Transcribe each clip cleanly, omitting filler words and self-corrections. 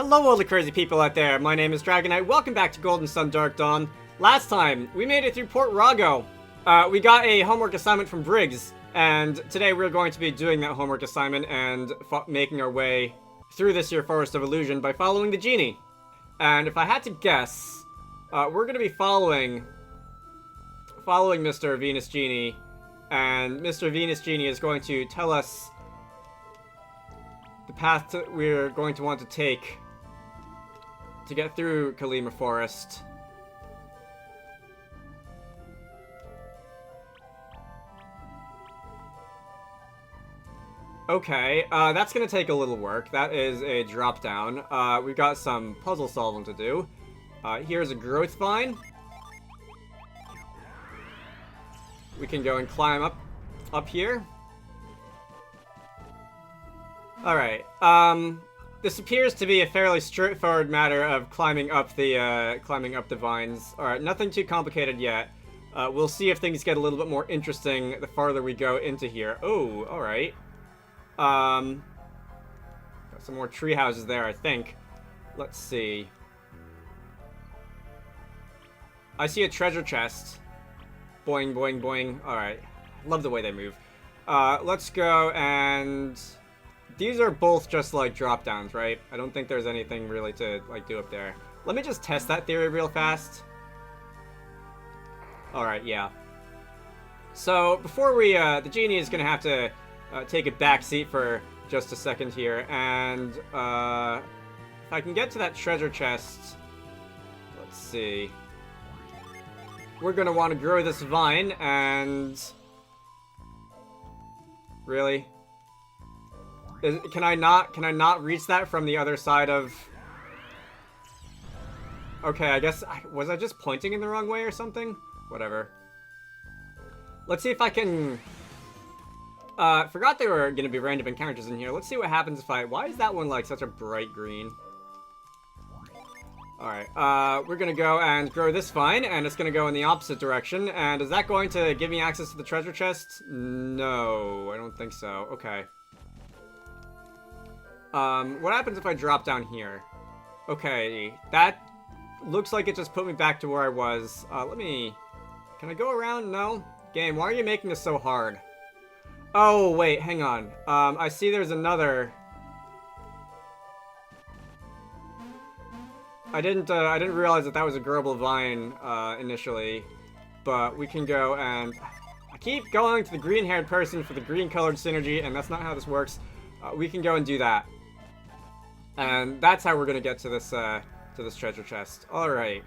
Hello all the crazy people out there, my name is Dragonite, welcome back to Golden Sun Dark Dawn. Last time, we made it through Port Rago. We got a homework assignment from Briggs, and today we're going to be doing that homework assignment and making our way through this here Forest of Illusion by following the djinni. And if I had to guess, we're going to be following Mr. Venus Djinni, and Mr. Venus Djinni is going to tell us the path we're going to want to take to get through Kalima Forest. Okay, that's gonna take a little work. That is a drop down. We've got some puzzle solving to do. Here's a growth vine. We can go and climb up here. Alright, this appears to be a fairly straightforward matter of climbing up the vines. Alright, nothing too complicated yet. We'll see if things get a little bit more interesting the farther we go into here. Oh, alright. Got some more tree houses there, I think. Let's see. I see a treasure chest. Boing, boing, boing. Alright. Love the way they move. Let's go and... These are both just, like, drop-downs, right? I don't think there's anything really to, like, do up there. Let me just test that theory real fast. Alright, yeah. So, before we, the djinni is gonna have to take a back seat for just a second here, and, if I can get to that treasure chest... Let's see... We're gonna want to grow this vine, and... Really? Can I not reach that from the other side of... Okay, I guess... Was I just pointing in the wrong way or something? Whatever. Let's see if I can... forgot there were gonna be random encounters in here. Let's see what happens if I... Why is that one, like, such a bright green? Alright, we're gonna go and grow this vine, and it's gonna go in the opposite direction. And is that going to give me access to the treasure chest? No, I don't think so. Okay. What happens if I drop down here? Okay, that looks like it just put me back to where I was. Can I go around? No? Game, why are you making this so hard? Oh, wait, hang on. I see there's another... I didn't realize that was a growable vine, initially. But we can go and... I keep going to the green-haired person for the green-colored synergy, and that's not how this works. We can go and do that. And that's how we're gonna get to this treasure chest. Alright.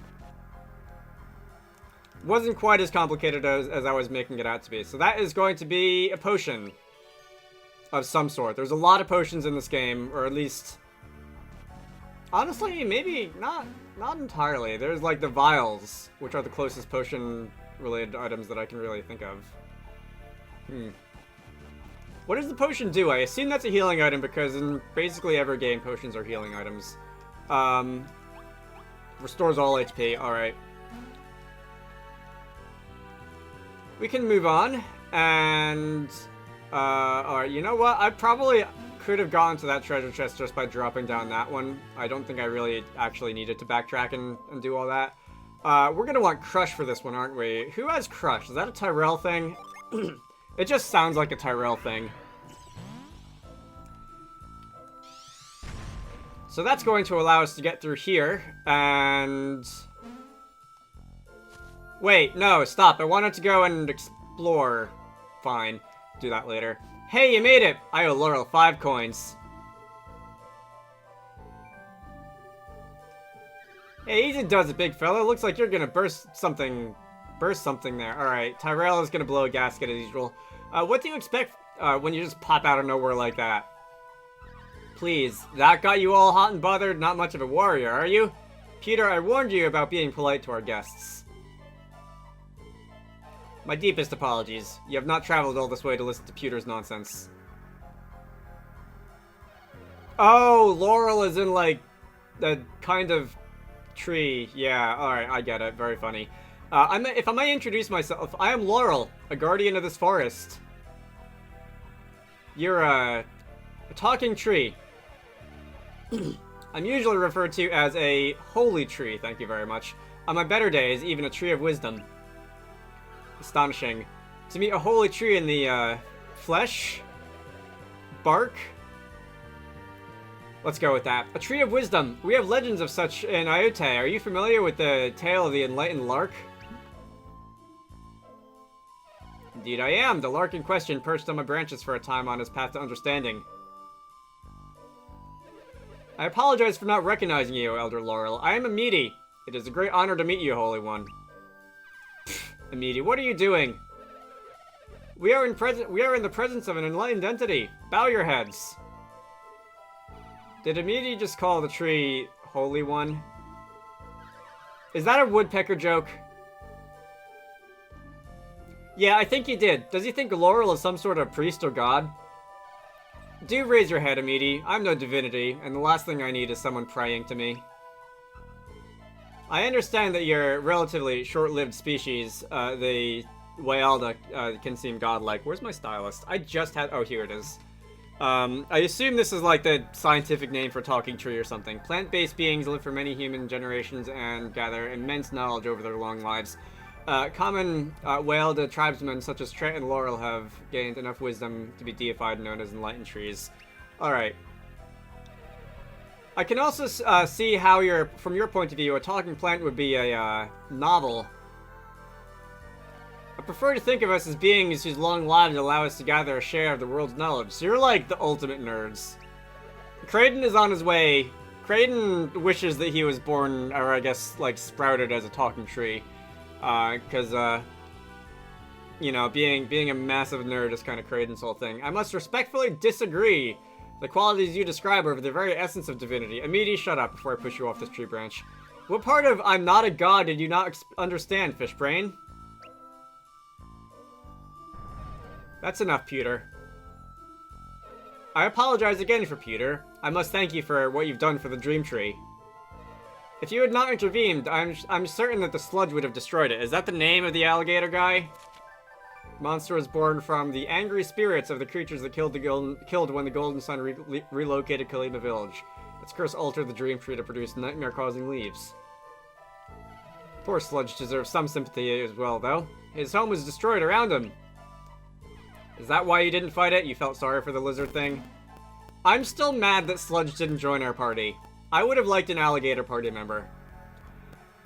Wasn't quite as complicated as I was making it out to be. So that is going to be a potion of some sort. There's a lot of potions in this game, or at least... Honestly, maybe not entirely. There's like the vials, which are the closest potion-related items that I can really think of. What does the potion do? I assume that's a healing item because in basically every game, potions are healing items. Restores all HP. Alright. We can move on. And... alright, you know what? I probably could have gotten to that treasure chest just by dropping down that one. I don't think I really actually needed to backtrack and do all that. We're gonna want Crush for this one, aren't we? Who has Crush? Is that a Tyrell thing? It just sounds like a Tyrell thing. So that's going to allow us to get through here, and... Wait, no, stop. I wanted to go and explore. Fine. Do that later. Hey, you made it! I owe Laurel 5 coins. Hey, easy does it, big fella. Looks like you're gonna burst something there. Alright, Tyrell is gonna blow a gasket as usual. What do you expect when you just pop out of nowhere like that? Please, that got you all hot and bothered? Not much of a warrior, are you? Peter, I warned you about being polite to our guests. My deepest apologies. You have not traveled all this way to listen to Peter's nonsense. Oh, Laurel is in, like, the kind of tree. Yeah, alright, I get it. Very funny. If I may introduce myself, I am Laurel, a guardian of this forest. You're, a talking tree. I'm usually referred to as a holy tree, thank you very much. On my better days, even a tree of wisdom. Astonishing. To meet a holy tree in the, flesh? Bark? Let's go with that. A tree of wisdom. We have legends of such in Iote. Are you familiar with the tale of the enlightened lark? Indeed I am. The lark in question perched on my branches for a time on his path to understanding. I apologize for not recognizing you, Elder Laurel. I am Amidi. It is a great honor to meet you, Holy One. Amidi, what are you doing? We are in the presence of an enlightened entity. Bow your heads. Did Amidi just call the tree Holy One? Is that a woodpecker joke? Yeah, I think he did. Does he think Laurel is some sort of priest or god? Do raise your head, Amidi. I'm no divinity, and the last thing I need is someone praying to me. I understand that you're a relatively short-lived species. The Wayalda can seem godlike. Where's my stylist? I just had... Oh, here it is. I assume this is like the scientific name for talking tree or something. Plant-based beings live for many human generations and gather immense knowledge over their long lives. Common Wayalda tribesmen such as Tret and Laurel have gained enough wisdom to be deified and known as enlightened trees. Alright. I can also see how from your point of view, a talking plant would be a novel. I prefer to think of us as beings whose long lives allow us to gather a share of the world's knowledge. So you're like the ultimate nerds. Kraden is on his way. Kraden wishes that he was born, or I guess, like, sprouted as a talking tree. Because, you know, being a massive nerd is kind of Kraden's whole thing. I must respectfully disagree. The qualities you describe are the very essence of divinity. Amidi, shut up before I push you off this tree branch. What part of I'm not a god did you not understand, Fishbrain? That's enough, Pewter. I apologize again for Pewter. I must thank you for what you've done for the Dream Tree. If you had not intervened, I'm certain that the sludge would have destroyed it. Is that the name of the alligator guy? Monster was born from the angry spirits of the creatures that killed when the Golden Sun relocated Kalima Village. Its curse altered the Dream Tree to produce nightmare-causing leaves. Poor Sludge deserves some sympathy as well, though. His home was destroyed around him. Is that why you didn't fight it? You felt sorry for the lizard thing? I'm still mad that Sludge didn't join our party. I would have liked an alligator party member.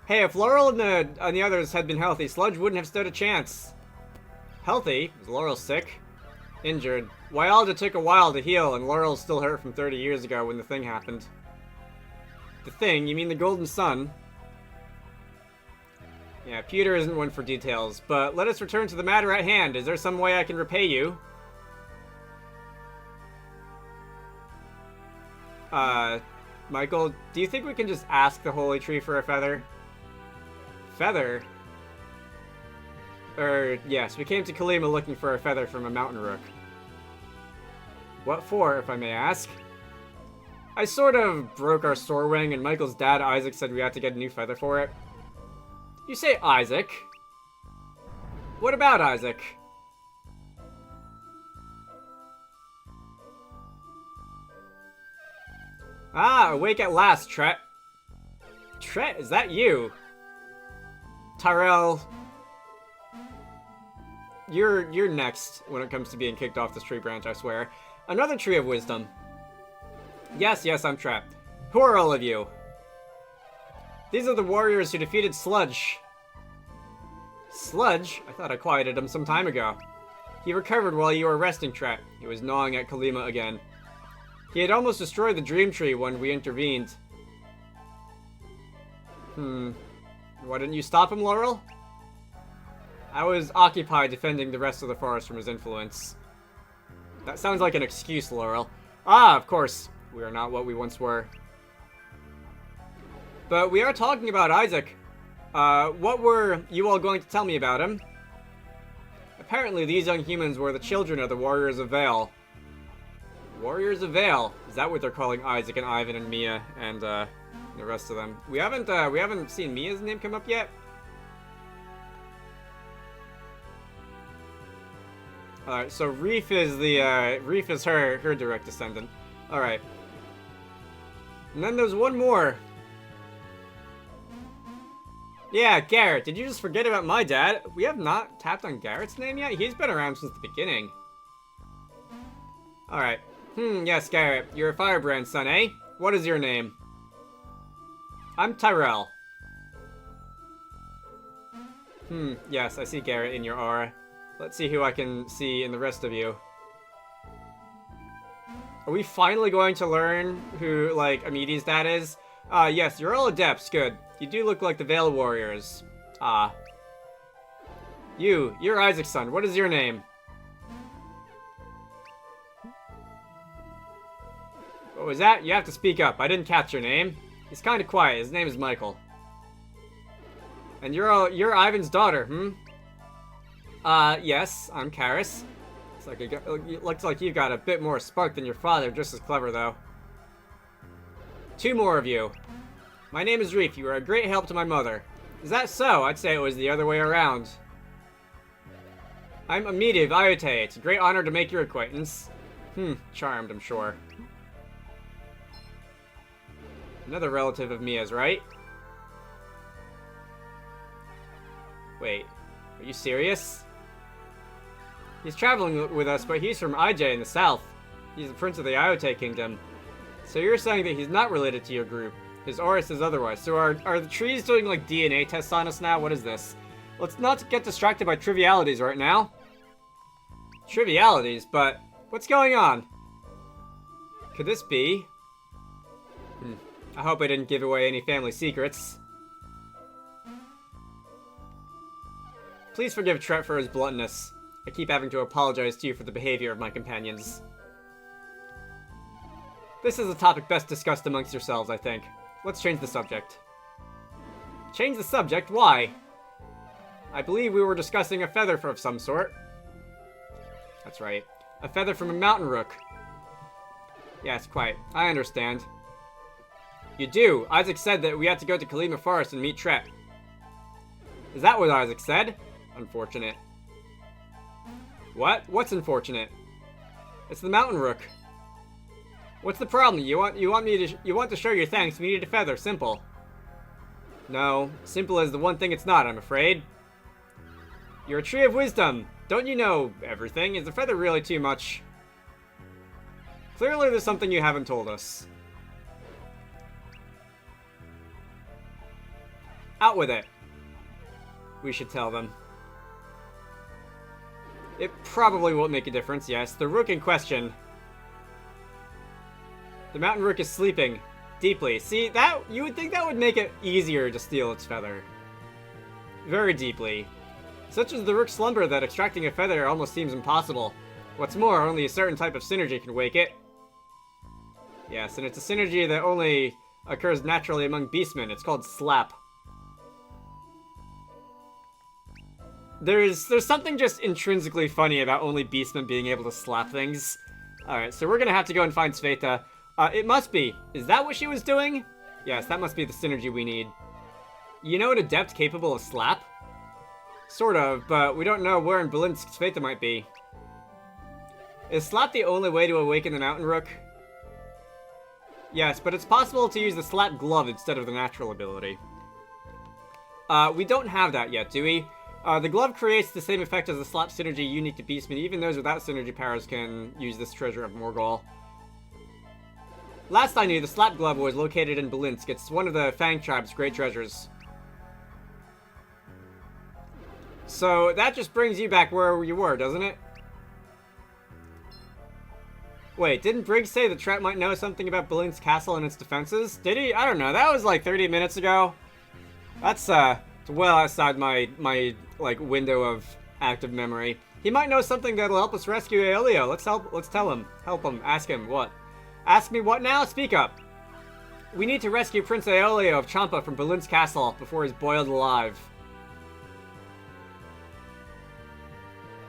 Hey, if Laurel and the others had been healthy, Sludge wouldn't have stood a chance. Healthy? Is Laurel sick? Injured. Wayalda took a while to heal, and Laurel's still hurt from 30 years ago when the thing happened. The thing? You mean the Golden Sun? Yeah, Pewter isn't one for details, but let us return to the matter at hand. Is there some way I can repay you? Michael, do you think we can just ask the Holy Tree for a feather? Feather? Yes, we came to Kalima looking for a feather from a mountain rook. What for, if I may ask? I sort of broke our store wing, and Michael's dad, Isaac, said we had to get a new feather for it. You say Isaac? What about Isaac? Ah, awake at last, Tret. Tret, is that you? Tyrell, you're next when it comes to being kicked off this tree branch, I swear. Another tree of wisdom. Yes, I'm Tret. Who are all of you? These are the warriors who defeated Sludge. Sludge? I thought I quieted him some time ago. He recovered while you were resting, Tret. He was gnawing at Kalima again. He had almost destroyed the Dream Tree when we intervened. Why didn't you stop him, Laurel? I was occupied defending the rest of the forest from his influence. That sounds like an excuse, Laurel. Ah, of course. We are not what we once were. But we are talking about Isaac. What were you all going to tell me about him? Apparently these young humans were the children of the Warriors of Vale. Warriors of Vale? Is that what they're calling Isaac and Ivan and Mia and the rest of them? We haven't seen Mia's name come up yet. Alright, so Reef is her direct descendant. Alright. And then there's one more. Yeah, Garrett, did you just forget about my dad? We have not tapped on Garrett's name yet? He's been around since the beginning. Alright. Yes, Garrett. You're a firebrand son, eh? What is your name? I'm Tyrell. Yes, I see Garrett in your aura. Let's see who I can see in the rest of you. Are we finally going to learn who, like, Amidi's dad is? Yes, you're all adepts, good. You do look like the Veil Warriors. You're Isaac's son. What is your name? What was that? You have to speak up. I didn't catch your name. He's kind of quiet. His name is Michael. And you're Ivan's daughter, Yes, I'm Karis. It looks like you've got a bit more spark than your father, just as clever, though. 2 more of you. My name is Reef. You are a great help to my mother. Is that so? I'd say it was the other way around. I'm Amidi of Iote. It's a great honor to make your acquaintance. Charmed, I'm sure. Another relative of Mia's, right? Wait, are you serious? He's traveling with us, but he's from IJ in the south. He's the prince of the Iote kingdom. So you're saying that he's not related to your group. His aura says otherwise. So are the trees doing, like, DNA tests on us now? What is this? Let's not get distracted by trivialities right now. Trivialities? But what's going on? Could this be? I hope I didn't give away any family secrets. Please forgive Tret for his bluntness. I keep having to apologize to you for the behavior of my companions. This is a topic best discussed amongst yourselves, I think. Let's change the subject. Change the subject? Why? I believe we were discussing a feather of some sort. That's right. A feather from a mountain rook. Yes, quite. I understand. You do. Isaac said that we had to go to Kalima Forest and meet Tret. Is that what Isaac said? Unfortunate. What? What's unfortunate? It's the mountain rook. What's the problem? You want to show your thanks. We need a feather. Simple. No, simple is the one thing it's not, I'm afraid. You're a tree of wisdom. Don't you know everything? Is the feather really too much? Clearly there's something you haven't told us. Out with it. We should tell them. It probably won't make a difference, yes. The rook in question. The mountain rook is sleeping. Deeply. See, that you would think that would make it easier to steal its feather. Very deeply. Such as the rook's slumber that extracting a feather almost seems impossible. What's more, only a certain type of synergy can wake it. Yes, and it's a synergy that only occurs naturally among beastmen. It's called slap. There's something just intrinsically funny about only beastmen being able to slap things. Alright, so we're gonna have to go and find Sveta. It must be. Is that what she was doing? Yes, that must be the synergy we need. You know an adept capable of slap? Sort of, but we don't know where in Belinsk Sveta might be. Is slap the only way to awaken the mountain rook? Yes, but it's possible to use the slap glove instead of the natural ability. We don't have that yet, do we? The glove creates the same effect as the slap synergy unique to beastmen. Even those without synergy powers can use this treasure of Morgul. Last I knew, the slap glove was located in Belinsk. It's one of the Fang tribe's great treasures. So that just brings you back where you were, doesn't it? Wait, didn't Briggs say that Tret might know something about Belinsk Castle and its defenses? Did he? I don't know. That was like 30 minutes ago. That's well outside my like window of active memory. He might know something that'll help us rescue Aelio. Let's tell him. Help him. Ask him. What? Ask me what now? Speak up. We need to rescue Prince Aelio of Champa from Belinsk Castle before he's boiled alive.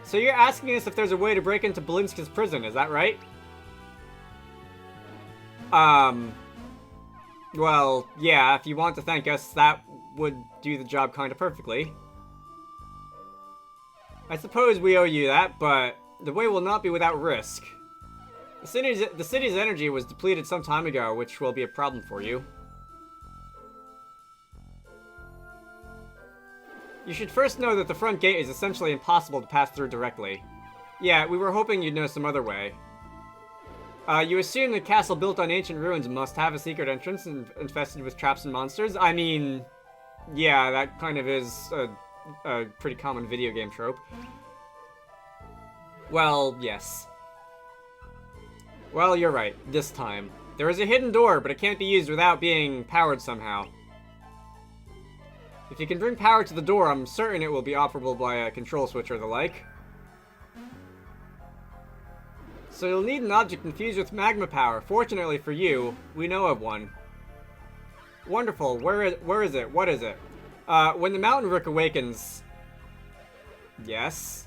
So you're asking us if there's a way to break into Belinsk's prison, is that right? Well, yeah, if you want to thank us, that would do the job kind of perfectly. I suppose we owe you that, but the way will not be without risk. The city's energy was depleted some time ago, which will be a problem for you. You should first know that the front gate is essentially impossible to pass through directly. Yeah, we were hoping you'd know some other way. You assume the castle built on ancient ruins must have a secret entrance infested with traps and monsters? I mean, yeah, that kind of is a pretty common video game trope. Well, yes. Well, you're right, this time. There is a hidden door, but it can't be used without being powered somehow. If you can bring power to the door, I'm certain it will be operable by a control switch or the like. So you'll need an object infused with magma power. Fortunately for you, we know of one. Wonderful. Where is it? What is it? When the mountain rook awakens... Yes?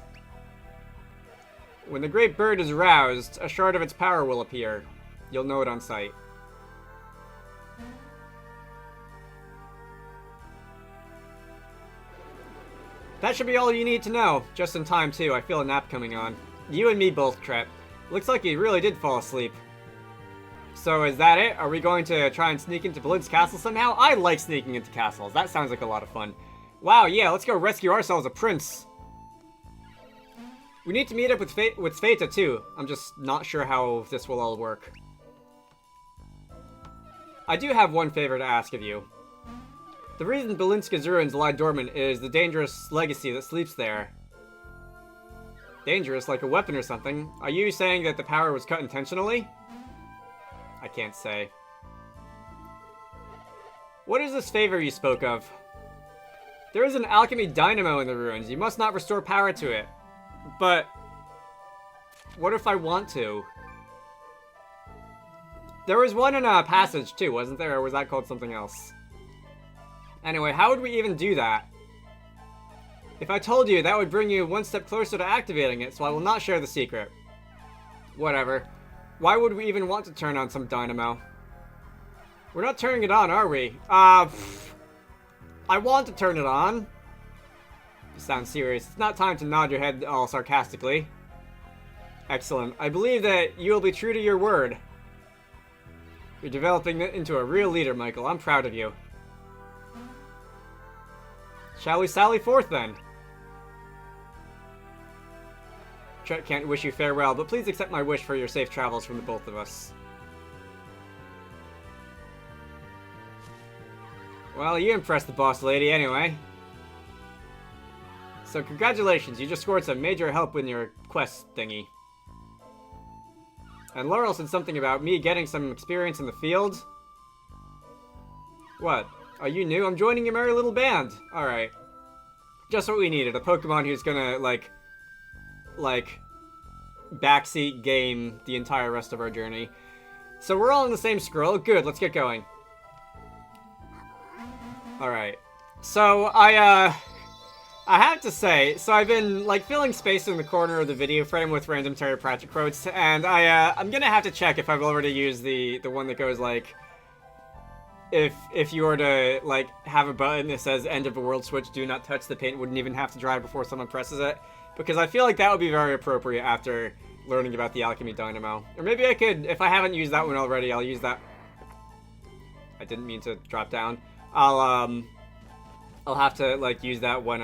When the great bird is roused, a shard of its power will appear. You'll know it on sight. That should be all you need to know. Just in time, too. I feel a nap coming on. You and me both, Tret. Looks like you really did fall asleep. So is that it? Are we going to try and sneak into Blood's castle somehow? I like sneaking into castles. That sounds like a lot of fun. Wow, yeah, let's go rescue ourselves a prince. We need to meet up with Feta too. I'm just not sure how this will all work. I do have one favor to ask of you. The reason Belinska's ruins lie dormant is the dangerous legacy that sleeps there. Dangerous, like a weapon or something? Are you saying that the power was cut intentionally? I can't say. What is this favor you spoke of? There is an alchemy dynamo in the ruins. You must not restore power to it. But... what if I want to? There was one in a passage too, wasn't there? Or was that called something else? Anyway, how would we even do that? If I told you, that would bring you one step closer to activating it, so I will not share the secret. Whatever. Why would we even want to turn on some dynamo? We're not turning it on, are we? I want to turn it on. You sound serious. It's not time to nod your head all sarcastically. Excellent. I believe that you will be true to your word. You're developing it into a real leader, Michael. I'm proud of you. Shall we sally forth, then? Tret can't wish you farewell, but please accept my wish for your safe travels from the both of us. Well, you impressed the boss lady anyway. So congratulations, you just scored some major help with your quest thingy. And Laurel said something about me getting some experience in the field. What? Are you new? I'm joining your merry little band. Alright. Just what we needed. A Pokemon who's gonna, like, backseat game the entire rest of our journey. So we're all in the same scroll. Good, let's get going. Alright. So, I have to say, so I've been, like, filling space in the corner of the video frame with random Terrapratic quotes, and I'm gonna have to check if I've already used the one that goes, like, if you were to, like, have a button that says end of a world switch, do not touch the paint, wouldn't even have to dry before someone presses it. Because I feel like that would be very appropriate after learning about the Alchemy Dynamo. Or maybe I could, if I haven't used that one already, I'll use that. I didn't mean to drop down. I'll have to, like, use that when,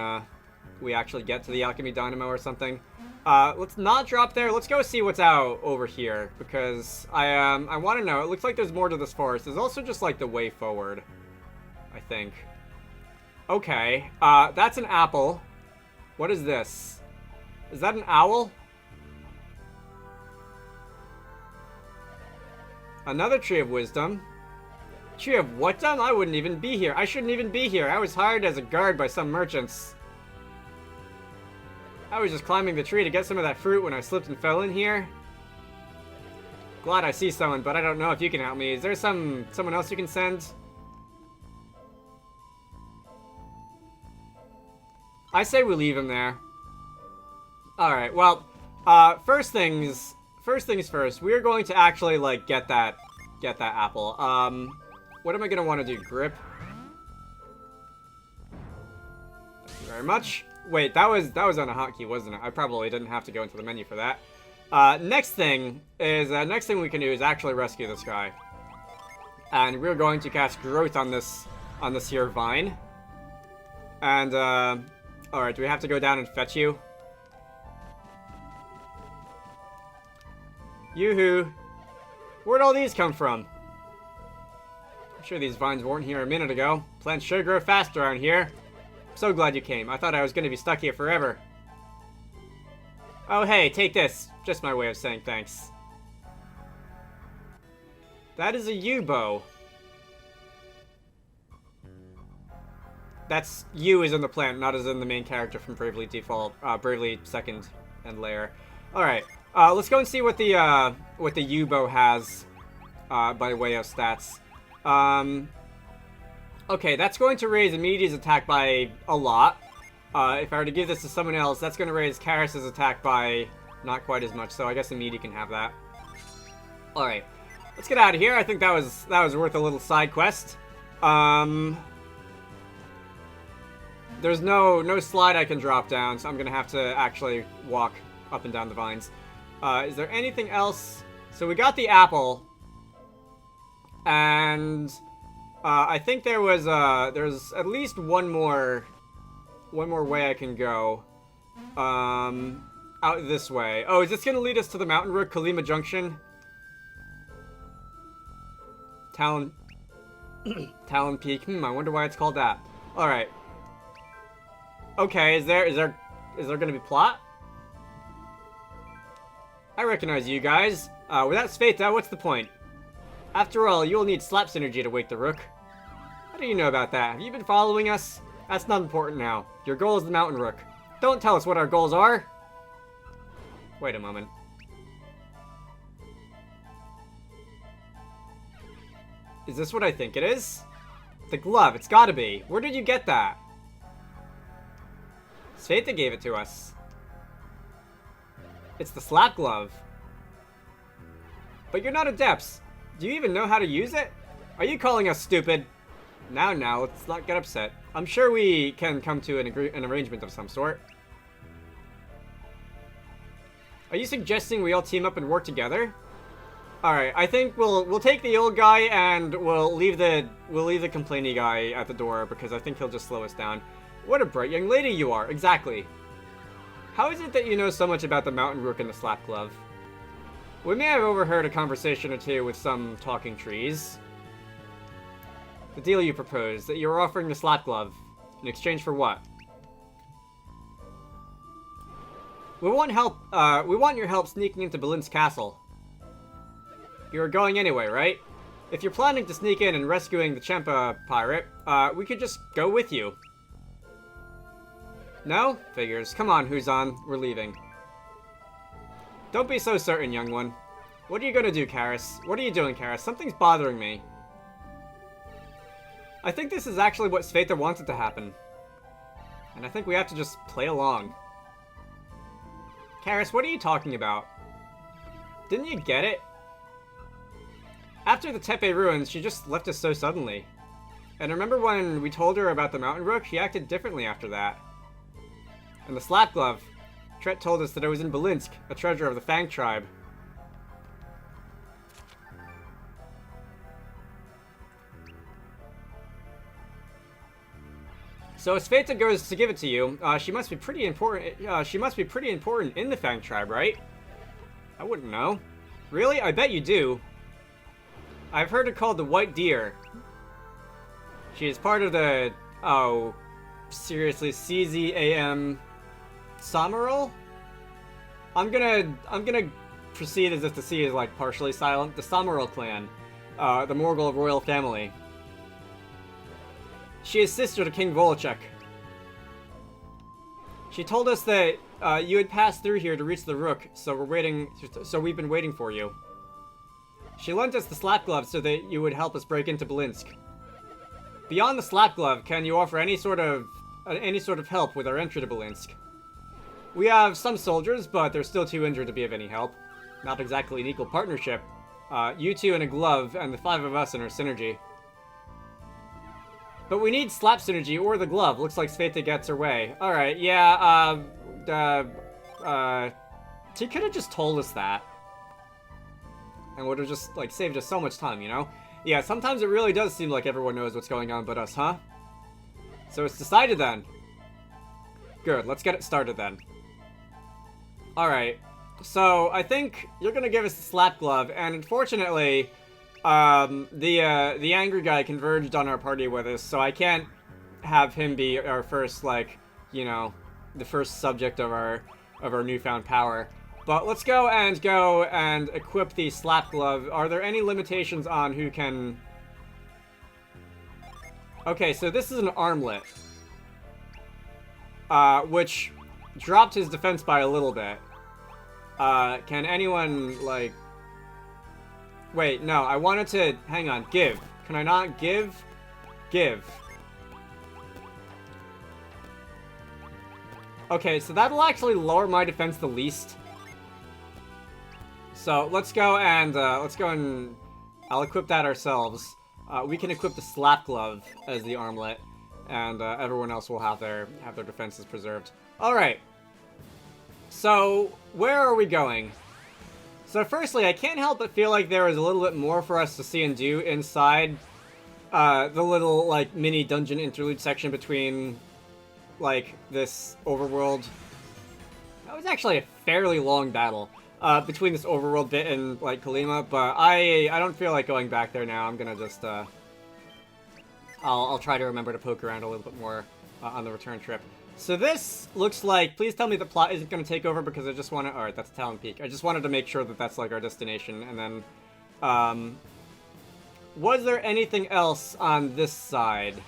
we actually get to the Alchemy Dynamo or something. Let's not drop there. Let's go see what's out over here, because I want to know. It looks like there's more to this forest. There's also just, like, the way forward, I think. Okay, that's an apple. What is this? Is that an owl? Another Tree of Wisdom. Tree of Wisdom? I wouldn't even be here. I shouldn't even be here. I was hired as a guard by some merchants. I was just climbing the tree to get some of that fruit when I slipped and fell in here. Glad I see someone, but I don't know if you can help me. Is there someone else you can send? I say we leave him there. Alright, well, first things first. We're going to actually, like, get that apple. What am I gonna want to do? Grip? Thank you very much. Wait, that was on a hotkey, wasn't it? I probably didn't have to go into the menu for that. Next thing we can do is actually rescue this guy. And we're going to cast growth on this here vine. And, alright, do we have to go down and fetch you? Yoo-hoo. Where'd all these come from? I'm sure these vines weren't here a minute ago. Plants sure grow fast around here. I'm so glad you came. I thought I was going to be stuck here forever. Oh, hey, take this. Just my way of saying thanks. That is a U-bow. That's U as in the plant, not as in the main character from Bravely Default, Bravely Second and Lair. Alright, let's go and see what the U-bow has, by way of stats. Okay, that's going to raise Immedia's attack by a lot. If I were to give this to someone else, that's going to raise Karis's attack by not quite as much, so I guess Immediate can have that. Alright, let's get out of here. I think that was worth a little side quest. There's no slide I can drop down, so I'm going to have to actually walk up and down the vines. Is there anything else? So we got the apple. And I think there's at least one more way I can go. Out this way. Oh, is this going to lead us to the Mountain Rook, Kalima Junction? Talon Peak. I wonder why it's called that. Alright. Okay, is there gonna be plot? I recognize you guys. Without Sveta, what's the point? After all, you'll need slap synergy to wake the Rook. How do you know about that? Have you been following us? That's not important now. Your goal is the Mountain Rook. Don't tell us what our goals are. Wait a moment. Is this what I think it is? The glove, it's gotta be. Where did you get that? Sveta gave it to us. It's the slap glove. But you're not adepts. Do you even know how to use it? Are you calling us stupid? Now, let's not get upset. I'm sure we can come to an arrangement of some sort. Are you suggesting we all team up and work together? Alright, I think we'll take the old guy and we'll leave the complainy guy at the door because I think he'll just slow us down. What a bright young lady you are, exactly. How is it that you know so much about the Mountain Rook and the Slap Glove? We may have overheard a conversation or two with some talking trees. The deal you proposed, that you were offering the Slap Glove. In exchange for what? We want your help sneaking into Belin's castle. You're going anyway, right? If you're planning to sneak in and rescuing the Champa pirate, we could just go with you. No? Figures. Come on, Huzan. We're leaving. Don't be so certain, young one. What are you gonna do, Karis? What are you doing, Karis? Something's bothering me. I think this is actually what Sveta wanted to happen. And I think we have to just play along. Karis, what are you talking about? Didn't you get it? After the Tepe ruins, she just left us so suddenly. And remember when we told her about the Mountain Rook? She acted differently after that. And the Slap Glove. Tret told us that it was in Belinsk, a treasure of the Fang tribe. So if Sveta goes to give it to you, she must be pretty important. She must be pretty important in the Fang tribe, right? I wouldn't know. Really? I bet you do. I've heard it called the White Deer. She is part of the... Oh, seriously, CZAM Samaral? I'm gonna proceed as if the C is like partially silent. The Samaral clan, the Morgul royal family. She is sister to King Volachek. She told us that you had passed through here to reach the Rook, so we've been waiting for you. She lent us the Slap Glove so that you would help us break into Belinsk. Beyond the Slap Glove, can you offer any sort of help with our entry to Belinsk? We have some soldiers, but they're still too injured to be of any help. Not exactly an equal partnership. You two in a glove, and the 5 of us in our synergy. But we need slap synergy or the glove. Looks like Sveta gets her way. Alright, yeah, He could have just told us that. And would have just, like, saved us so much time, you know? Yeah, sometimes it really does seem like everyone knows what's going on but us, huh? So it's decided then. Good, let's get it started then. Alright, so I think you're gonna give us the slap glove, and unfortunately, the angry guy converged on our party with us, so I can't have him be our first, like, you know, the first subject of our newfound power. But let's go and equip the slap glove. Are there any limitations on who can... Okay, so this is an armlet. Which dropped his defense by a little bit. Can anyone, like... Wait, no, I wanted to... Hang on, give. Can I not give? Give. Okay, so that'll actually lower my defense the least. So let's go and I'll equip that ourselves. We can equip the slap glove as the armlet, and everyone else will have their defenses preserved. All right. So where are we going? So firstly, I can't help but feel like there is a little bit more for us to see and do inside the little, like, mini dungeon interlude section between, like, this overworld. That was actually a fairly long battle. Between this overworld bit and, like, Kalima, but I don't feel like going back there now. I'm gonna just, I'll try to remember to poke around a little bit more on the return trip. So this looks like, please tell me the plot isn't gonna take over because I just wanna, alright, that's Talon Peak. I just wanted to make sure that that's, like, our destination, and then, was there anything else on this side?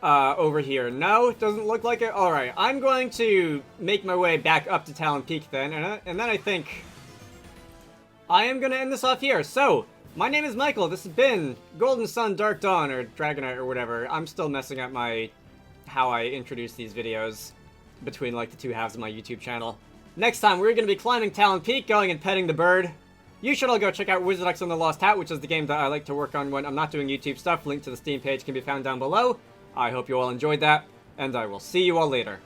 Over here. No, it doesn't look like it. Alright, I'm going to make my way back up to Talon Peak then, and then I think I am going to end this off here. So, my name is Michael. This has been Golden Sun, Dark Dawn, or Dragonite, or whatever. I'm still messing up how I introduce these videos between, like, the two halves of my YouTube channel. Next time, we're going to be climbing Talon Peak, going and petting the bird. You should all go check out Wizarducks and the Lost Hat, which is the game that I like to work on when I'm not doing YouTube stuff. Link to the Steam page can be found down below. I hope you all enjoyed that, and I will see you all later.